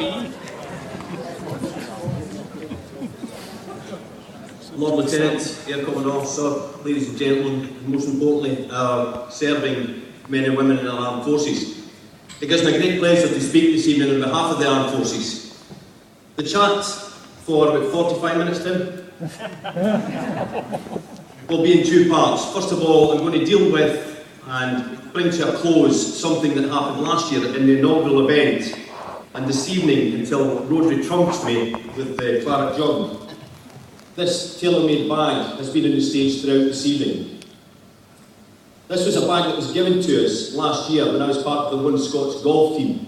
MBE. Lord Lieutenant, Air Commandant Officer, ladies and gentlemen, and most importantly, our serving men and women in our armed forces. It gives me great pleasure to speak this evening on behalf of the armed forces. The chat for about 45 minutes, Tim, will be in two parts. First of all, I'm going to deal with and bring to a close something that happened last year in the inaugural event, and this evening until Rotary trumps me with the claret jug. This tailor-made bag has been on the stage throughout this evening. This was a bag that was given to us last year when I was part of the One Scots golf team.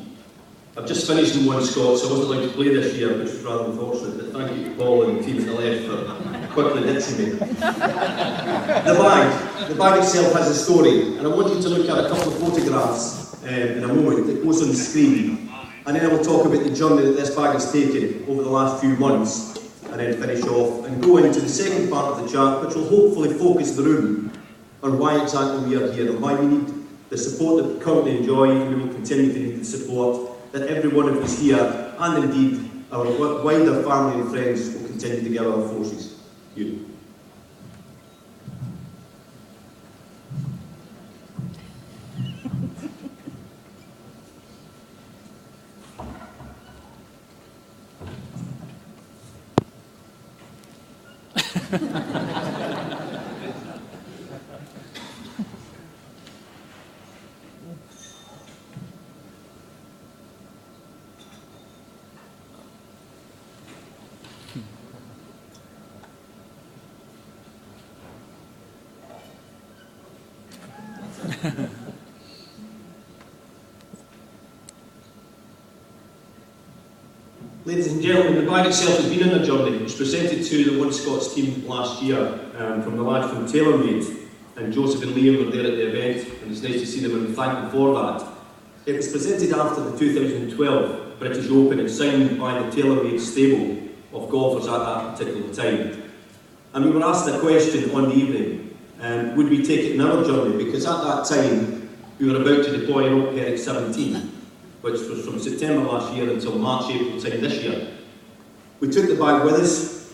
I've just finished in One Scots, so I wasn't allowed to play this year, which was rather unfortunate, but thank you to Paul and the team at the left for quickly ditching me. The bag itself has a story, and I want you to look at a couple of photographs in a moment that goes on the screen, and then I will talk about the journey that this bag has taken over the last few months, and then finish off and go into the second part of the chat, which will hopefully focus the room on why exactly we are here and why we need the support that we currently enjoy, and we will continue to need the support that every one of us here, and indeed our wider family and friends, will continue to give our forces. You. Ladies and gentlemen, the bag itself has been on a journey. It was presented to the One Scots team last year from the lads from TaylorMade, and Joseph and Liam were there at the event, and it's nice to see them and thank them for that. It was presented after the 2012 British Open and signed by the TaylorMade stable of golfers at that particular time. And we were asked a question on the evening, would we take it on our journey, because at that time we were about to deploy an OPERIC 17. Which was from September last year until March, April time this year. We took the bag with us,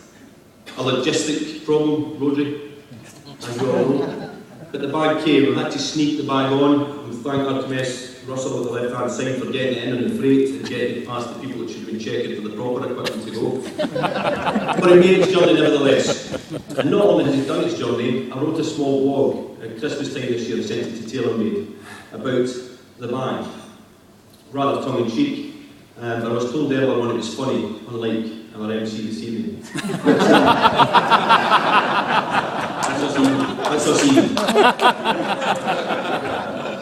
a logistic problem, Rotary, as we all know. But the bag came, we had to sneak the bag on, and thank Artemis Russell on the left-hand side for getting it in on the freight and getting it past the people that should have been checking for the proper equipment to go. But it made its journey nevertheless. And not only has it done its journey, I wrote a small blog at Christmas time this year and sent it to TaylorMade about the bag. Rather tongue-in-cheek, but I was told earlier on it was funny, unlike our MC this evening. That's us even.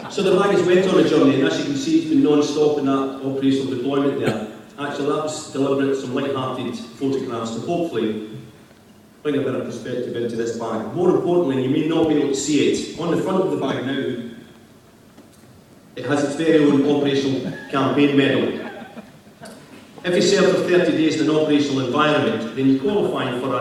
So the bag has went on a journey, and as you can see, it's been non-stop in that operational deployment there. Actually, that was deliberate, some light-hearted photographs to hopefully bring a bit of perspective into this bag. More importantly, you may not be able to see it, on the front of the bag now, it has its very own operational campaign medal. If you serve for 30 days in an operational environment, then you qualify for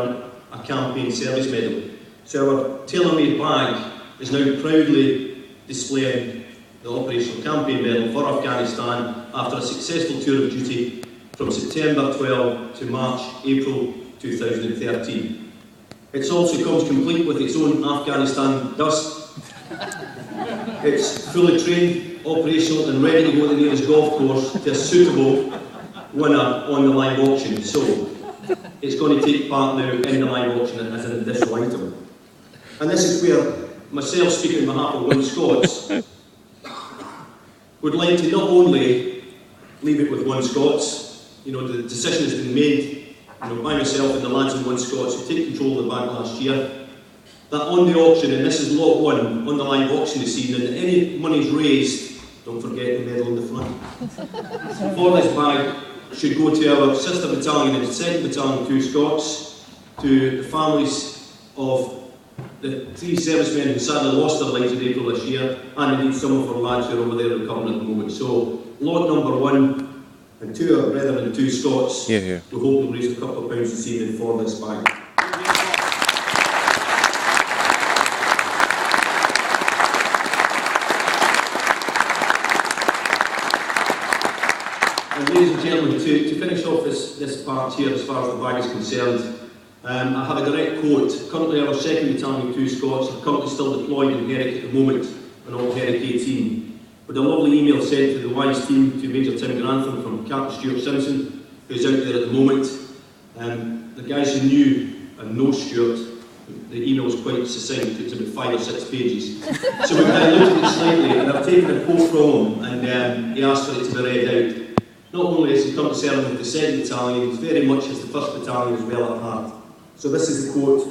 a campaign service medal. So our tailor-made bag is now proudly displaying the operational campaign medal for Afghanistan after a successful tour of duty from September 12 to March, April 2013. It also comes complete with its own Afghanistan dust. It's fully trained, operational and ready to go to the nearest golf course to a suitable winner on the live auction. So it's going to take part now in the live auction as an additional item. And this is where myself, speaking on behalf of One Scots, would like to not only leave it with One Scots, the decision has been made by myself and the lads in One Scots who take control of the bag last year, that on the auction, and this is lot one on the live auction this evening, that any monies raised, don't forget the medal in the front, for this bag should go to our sister battalion and 2nd Battalion 2 Scots, to the families of the 3 servicemen who sadly lost their lives in April this year, and indeed some of our lads who are over there recovering at the moment. So, lot number 1, and to our brethren 2 Scots, we hope we'll raise a couple of pounds this evening for this bag. Ladies and gentlemen, to finish off this part here as far as the bag is concerned, I have a direct quote. Currently our 2nd Battalion 2 Scots are currently still deployed in Herrick at the moment, on all Herrick 18. With a lovely email sent to the wise team to Major Tim Grantham from Captain Stuart Simpson, who's out there at the moment. The guys who knew and know Stuart, the email is quite succinct, it's about 5 or 6 pages. So we've diluted it slightly, and I've taken a quote from him, and he asked for it to be read out. Not only is he currently serving with the 2nd Battalion, he's very much as the 1st Battalion as well at heart. So this is the quote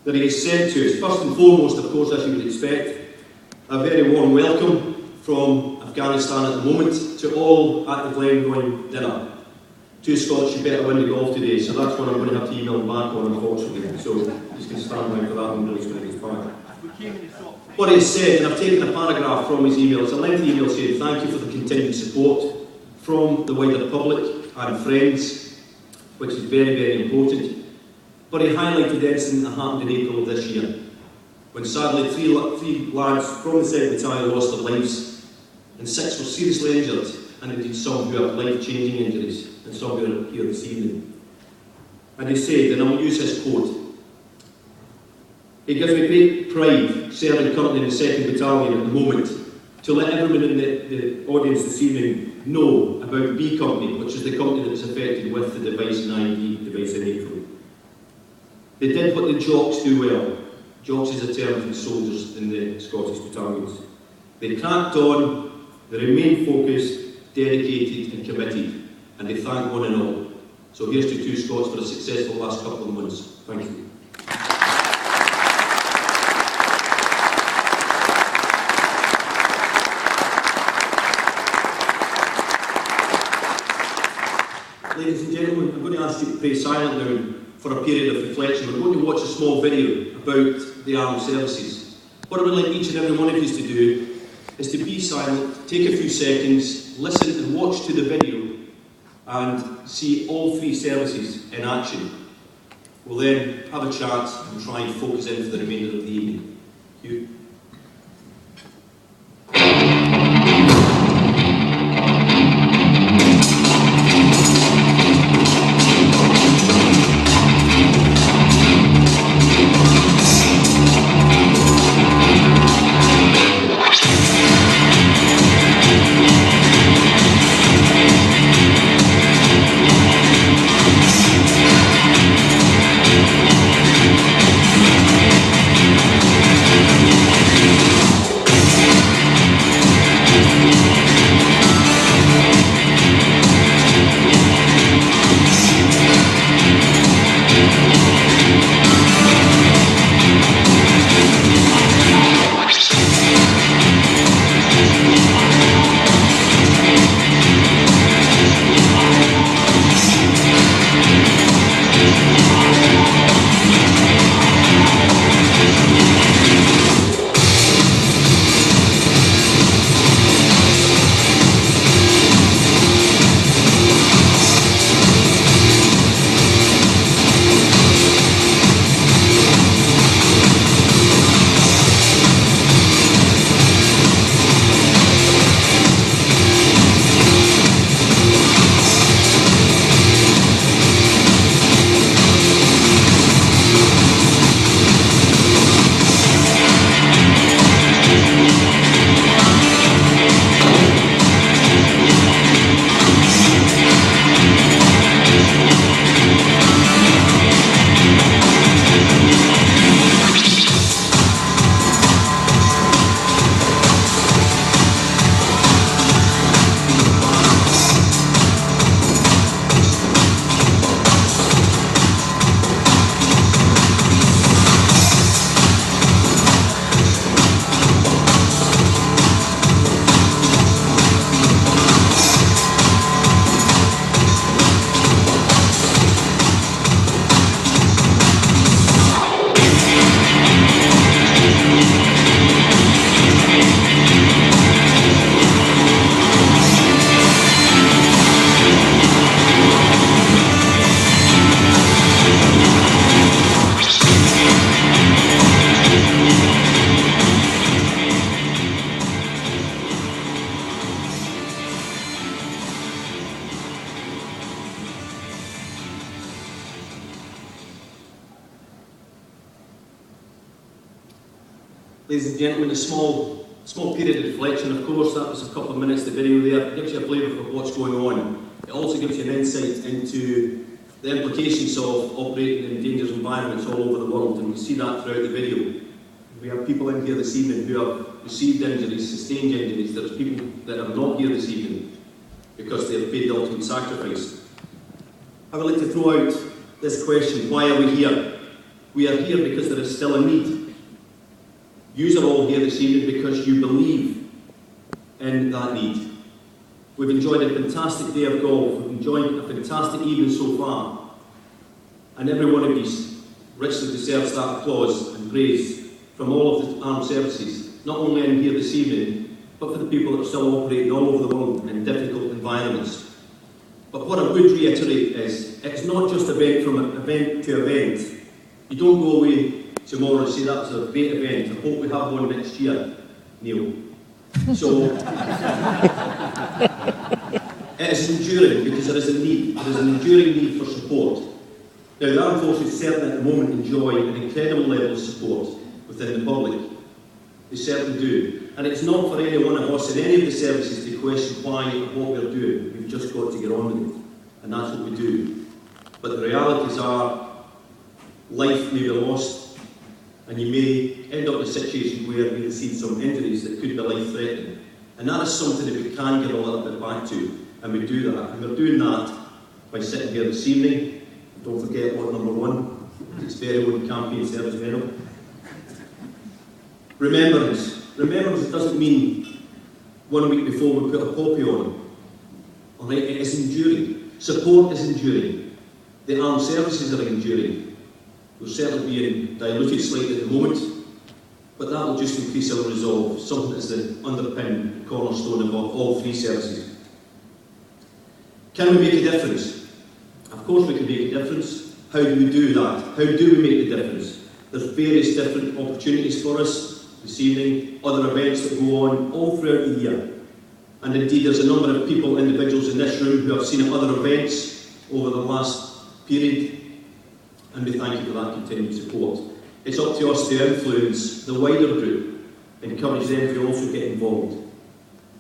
that he has sent to us. First and foremost, of course, as you would expect, a very warm welcome from Afghanistan at the moment to all at the Glengoyne dinner. 2 Scots, you better win the golf today, so that's one I'm going to have to email him back on, unfortunately. So just going to stand by for that and release when it gets back. What he has said, and I've taken a paragraph from his email, it's a lengthy email saying thank you for the continued support from the wider public and friends, which is very, very important. But he highlighted the incident that happened in April of this year, when sadly three lads from the 2nd Battalion lost their lives, and 6 were seriously injured, and indeed some who have life-changing injuries, and some who are here this evening. And he said, and I will use his quote, "It gives me great pride serving currently in the 2nd Battalion at the moment to let everyone in the audience this evening know about B Company, which is the company that was affected with the device and IED device in April. They did what the Jocks do well. Jocks is a term for the soldiers in the Scottish battalions. They cracked on, they remained focused, dedicated and committed, and they thank one and all. So here's to 2 Scots for a successful last couple of months. Thank you." Ladies and gentlemen, I'm going to ask you to pray silent now for a period of reflection. We're going to watch a small video about the armed services. What I would like each and every one of you to do is to be silent, take a few seconds, listen and watch to the video and see all 3 services in action. We'll then have a chat and try and focus in for the remainder of the evening. Thank you. Ladies and gentlemen, a small period of reflection. Of course, that was a couple of minutes of video there. It gives you a flavour for what's going on. It also gives you an insight into the implications of operating in dangerous environments all over the world, and we see that throughout the video. We have people in here this evening who have received injuries, sustained injuries. There's people that are not here this evening because they have paid the ultimate sacrifice. I would like to throw out this question: why are we here? We are here because there is still a need. You are all here this evening because you believe in that need. We've enjoyed a fantastic day of golf. We've enjoyed a fantastic evening so far. And every one of these richly deserves that applause and praise from all of the armed services, not only in here this evening, but for the people that are still operating all over the world in difficult environments. But what I would reiterate is, it's not just event from event to event. You don't go away tomorrow and say that was a great event. I hope we have one next year, Neil. So, it is enduring because there is a need. There is an enduring need for support. Now, the armed forces certainly at the moment enjoy an incredible level of support within the public. They certainly do. And it's not for any one of us in any of the services to question why and what we're doing. We've just got to get on with it. And that's what we do. But the realities are, life may be lost, and you may end up in a situation where you receive some injuries that could be life-threatening. And that is something that we can get a little bit back to, and we do that. And we're doing that by sitting here this evening. Don't forget what number one, it's very own campaign service medal. Remembrance. Remembrance doesn't mean 1 week before we put a poppy on. Alright, it is enduring. Support is enduring. The armed services are enduring. We're certainly being diluted slightly at the moment, but that will just increase our resolve, something that's the underpin, cornerstone of all three services. Can we make a difference? Of course we can make a difference. How do we do that? How do we make the difference? There's various different opportunities for us this evening, other events that go on all throughout the year. And indeed there's a number of people, individuals in this room who have seen at other events over the last period, and we thank you for that continued support. It's up to us to influence the wider group, encourage them to also get involved,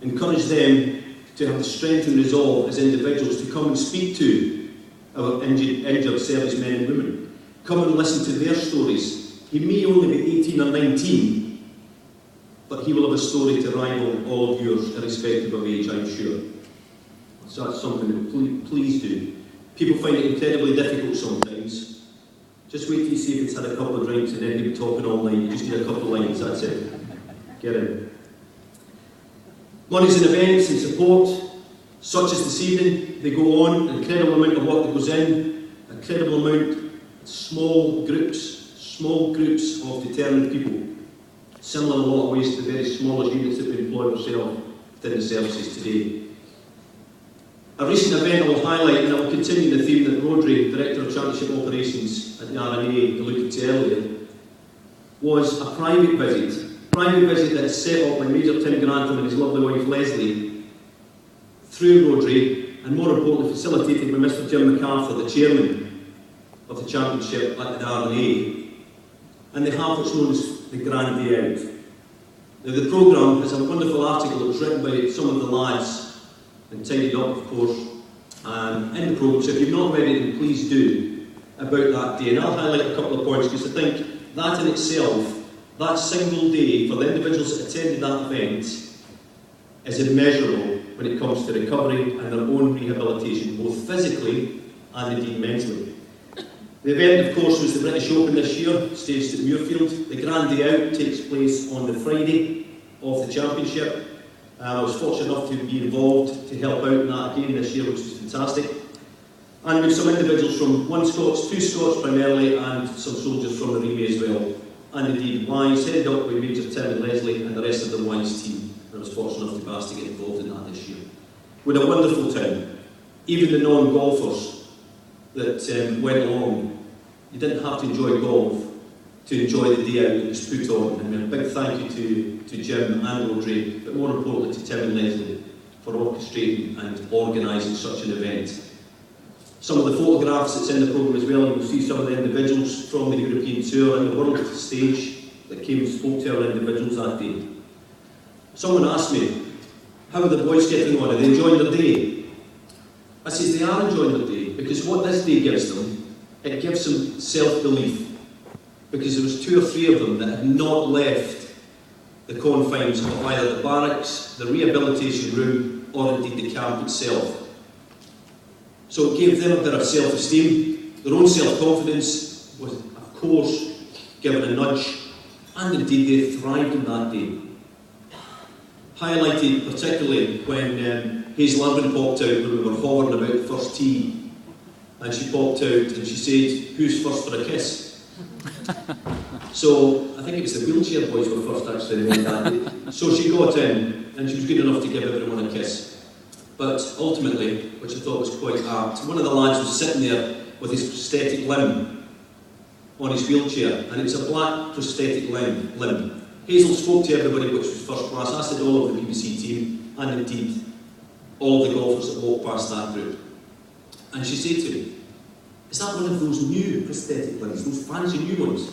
encourage them to have the strength and resolve as individuals to come and speak to our injured servicemen and women. Come and listen to their stories. He may only be 18 or 19, but he will have a story to rival all of yours, irrespective of age, I'm sure. So that's something that please do. People find it incredibly difficult sometimes. Just wait till you see if it's had a couple of drinks and then you'll be talking all night. You just need a couple of lines, that's it. Get in. Monies and events and support, such as this evening, they go on, an incredible amount of work that goes in, an incredible amount of small groups of determined people. Similar in a lot of ways to the very smallest units that we employ ourselves within the services today. A recent event I will highlight, and I will continue the theme that Rodri, Director of Championship Operations at the RNA, alluded to earlier, was a private visit. Private visit that is set up by Major Tim Grantham and his lovely wife Leslie through Rodri, and more importantly facilitated by Mr Jim MacArthur, the Chairman of the Championship at the RNA, and they have what's known as the Grand Day Out. Now the programme is a wonderful article that was written by some of the lads and tidied up, of course, in the programme. So if you've not read it, then please do, about that day. And I'll highlight a couple of points, because I think that in itself, that single day for the individuals that attended that event is immeasurable when it comes to recovery and their own rehabilitation, both physically and indeed mentally. The event, of course, was the British Open this year, staged at Muirfield. The Grand Day Out takes place on the Friday of the Championship. I was fortunate enough to be involved to help out in that again this year, which was fantastic. And with some individuals from two Scots primarily, and some soldiers from the Remay as well. And indeed Wise, headed up by Major Tim and Leslie and the rest of the Wise team. And I was fortunate enough to be asked to get involved in that this year. We had a wonderful time. Even the non-golfers that went along, you didn't have to enjoy golf to enjoy the day out that was put on. And a big thank you to Jim and Rodri, but more importantly to Tim and Leslie for orchestrating and organising such an event. Some of the photographs that's in the programme as well, you'll see some of the individuals from the European Tour and the world stage that came and spoke to our individuals that day. Someone asked me, how are the boys getting on? Are they enjoying their day? I said they are enjoying their day, because what this day gives them, it gives them self-belief. Because there was 2 or 3 of them that had not left the confines of either the barracks, the rehabilitation room, or indeed the camp itself. So it gave them a bit of self-esteem. Their own self-confidence was, of course, given a nudge, and indeed they thrived on that day. Highlighted particularly when Hazel Irvin popped out when we were hovering about the first tee, and she popped out and she said, who's first for a kiss? So I think it was the wheelchair boys were first actually on that day. So she got in and she was good enough to give everyone a kiss. But ultimately, which I thought was quite apt, one of the lads was sitting there with his prosthetic limb on his wheelchair, and it's a black prosthetic limb. Hazel spoke to everybody, which was first class. I said all of the BBC team, and indeed all of the golfers that walked past that group. And she said to me, is that one of those new prosthetic limbs, those fancy new ones?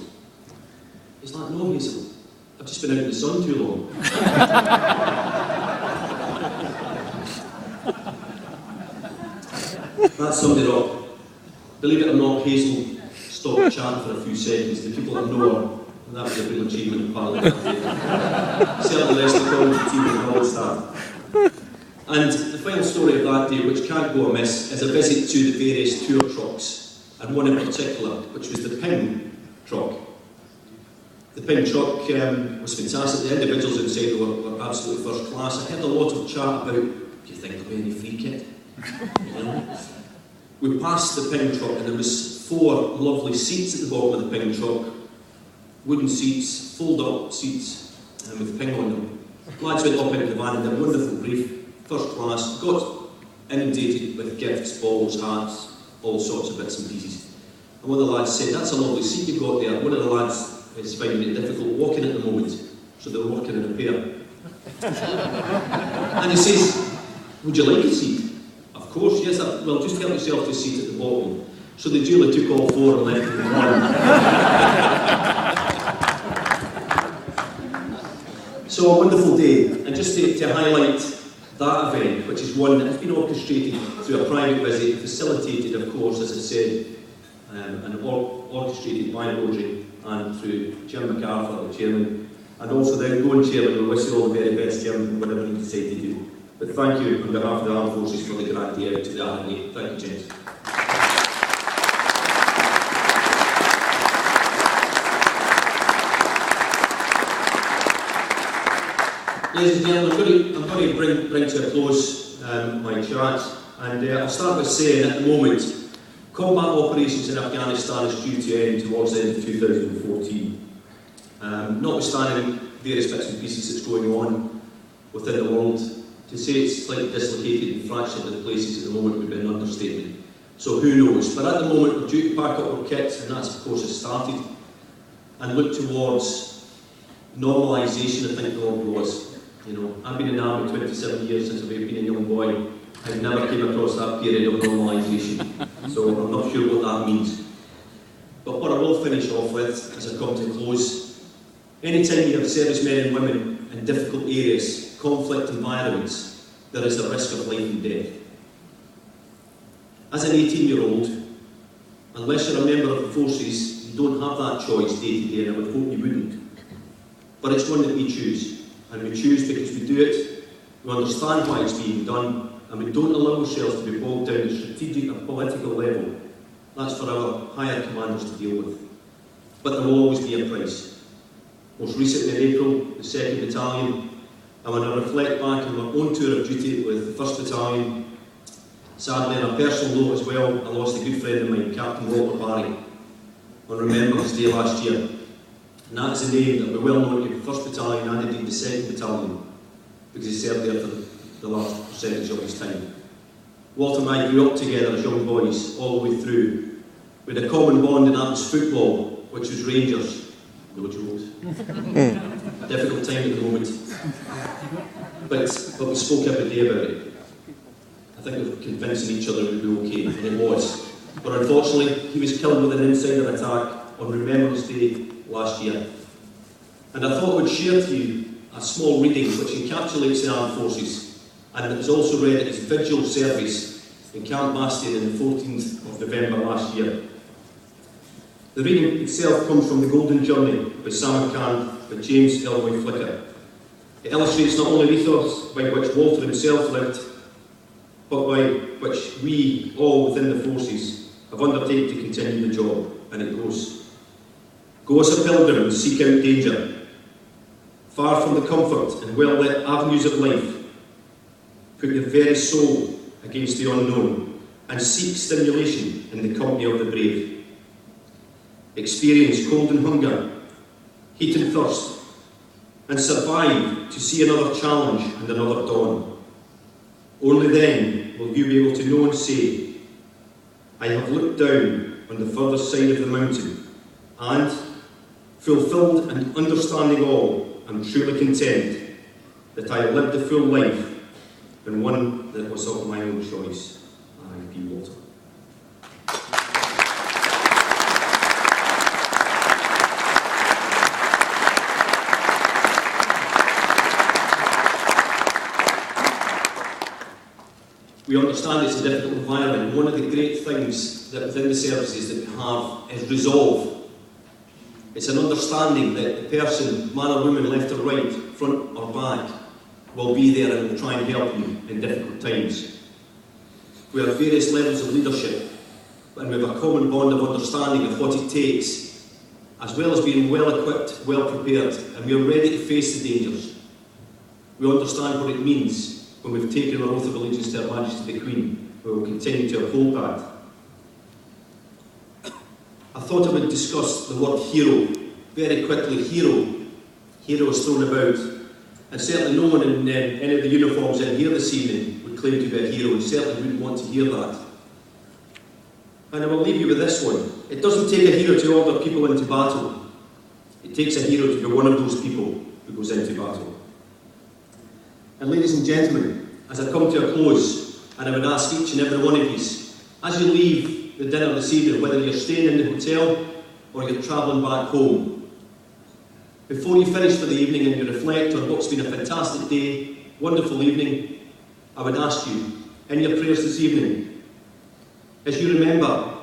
He's like, no, Hazel, I've just been out in the sun too long. That summed it up. Believe it or not, Hazel stopped chatting for a few seconds. The people that know her, and that was a real achievement in Parliament. Certainly the rest of the team and all staff. And the final story of that day, which can't go amiss, is a visit to the various tour trucks, and one in particular, which was the Ping truck. The Ping truck was fantastic. The individuals inside were absolutely first class. I heard a lot of chat about, do you think there'll be any free kit? You know? We passed the Ping truck and there was 4 lovely seats at the bottom of the Ping truck. Wooden seats, fold-up seats, with Ping on them. Lads went up into the van and did a wonderful brief, first class, got inundated with gifts, balls, hats, all sorts of bits and pieces. And one of the lads said, that's a lovely seat you've got there. One of the lads is finding it difficult walking at the moment, so they're working in a pair. And he says, would you like a seat? Of course, yes, well, just help yourself to a seat at the bottom. So they duly took all 4 and left it in one. So a wonderful day, and just to highlight that event, which is one that has been orchestrated through a private visit, facilitated, of course, as I said, and orchestrated by Rotary and through Jim MacArthur, the chairman, and also the outgoing chairman. We wish you all the very best, Jim, whatever you decide to do. But thank you on behalf of the Armed Forces for the grant day out to the RNA. Thank you, James. Ladies and gentlemen, I'm going to bring to a close my chat, and I'll start by saying at the moment, combat operations in Afghanistan is due to end towards the end of 2014. Notwithstanding various bits and pieces that's going on within the world, to say it's slightly dislocated and fractured in places at the moment would be an understatement. So who knows? But at the moment we're due to pack up our kits, and that's of course has started, and look towards normalisation. I think the word was. You know, I've been in the army 27 years since I've been a young boy. I never came across that period of normalisation, so I'm not sure what that means. But what I will finish off with, as I come to close, anytime you have servicemen and women in difficult areas, conflict environments, there is a risk of life and death. As an 18-year-old, unless you're a member of the forces, you don't have that choice day to day, and I would hope you wouldn't. But it's one that we choose. And we choose because we do it, we understand why it's being done, and we don't allow ourselves to be bogged down at strategic or political level. That's for our higher commanders to deal with. But there will always be a price. Most recently in April, the 2nd Battalion, and when I reflect back on my own tour of duty with the 1st Battalion, sadly on a personal note as well, I lost a good friend of mine, Captain Walter Barry, on Remembrance Day last year. And that is a name that will be well known to the 1st Battalion and indeed the 2nd Battalion, because he served there for the last percentage of his time. Walter and I grew up together as young boys all the way through. We had a common bond, and that was football, which was Rangers. No jokes. Difficult time at the moment. But we spoke every day about it. I think we were convincing each other it would be okay, and it was. But unfortunately, he was killed with an insider attack on Remembrance Day last year. And I thought I would share to you a small reading which encapsulates the armed forces, and it was also read at its vigil service in Camp Bastion on the 14th of November last year. The reading itself comes from The Golden Journey by Samarkand by James Glengoyne Flicker. It illustrates not only the ethos by which Walter himself lived, but by which we, all within the forces, have undertaken to continue the job. And it goes, "Go as a pilgrim and seek out danger. Far from the comfort and well-lit avenues of life, put your very soul against the unknown and seek stimulation in the company of the brave. Experience cold and hunger, heat and thirst, and survive to see another challenge and another dawn. Only then will you be able to know and say, I have looked down on the further side of the mountain, and, fulfilled and understanding all, I'm truly content that I have lived a full life, and one that was of my own choice." I.P. Walter. We understand it's a difficult environment. One of the great things that within the services that we have is resolve. It's an understanding that the person, man or woman, left or right, front or back, will be there and will try and help you in difficult times. We have various levels of leadership, and we have a common bond of understanding of what it takes, as well as being well equipped, well prepared, and we are ready to face the dangers. We understand what it means when we've taken our oath of allegiance to Her Majesty the Queen. We will continue to uphold that. I thought I would discuss the word hero very quickly. Hero is thrown about, and certainly no one in any of the uniforms in here this evening would claim to be a hero, and certainly wouldn't want to hear that. And I will leave you with this one. It doesn't take a hero to order people into battle. It takes a hero to be one of those people who goes into battle. And ladies and gentlemen, as I come to a close, and I would ask each and every one of you, as you leave the dinner this evening, whether you're staying in the hotel or you're travelling back home, before you finish for the evening and you reflect on what's been a fantastic day, wonderful evening, I would ask you, in your prayers this evening, as you remember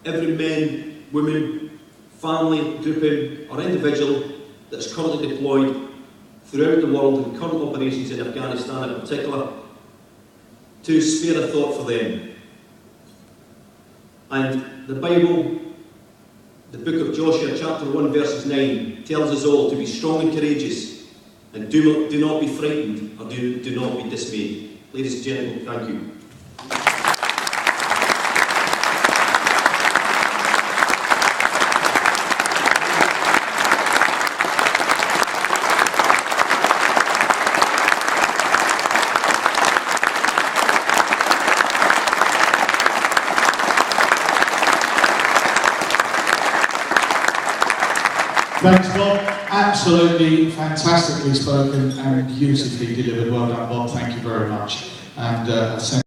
every man, woman, family, grouping or individual that's currently deployed throughout the world in current operations in Afghanistan in particular, to spare a thought for them. And the Bible, the book of Joshua, chapter 1, verses 9, tells us all to be strong and courageous, and do not be frightened, or do not be dismayed. Ladies and gentlemen, thank you. Thanks, Bob. Absolutely fantastically spoken and beautifully delivered. Well done, Bob. Thank you very much. And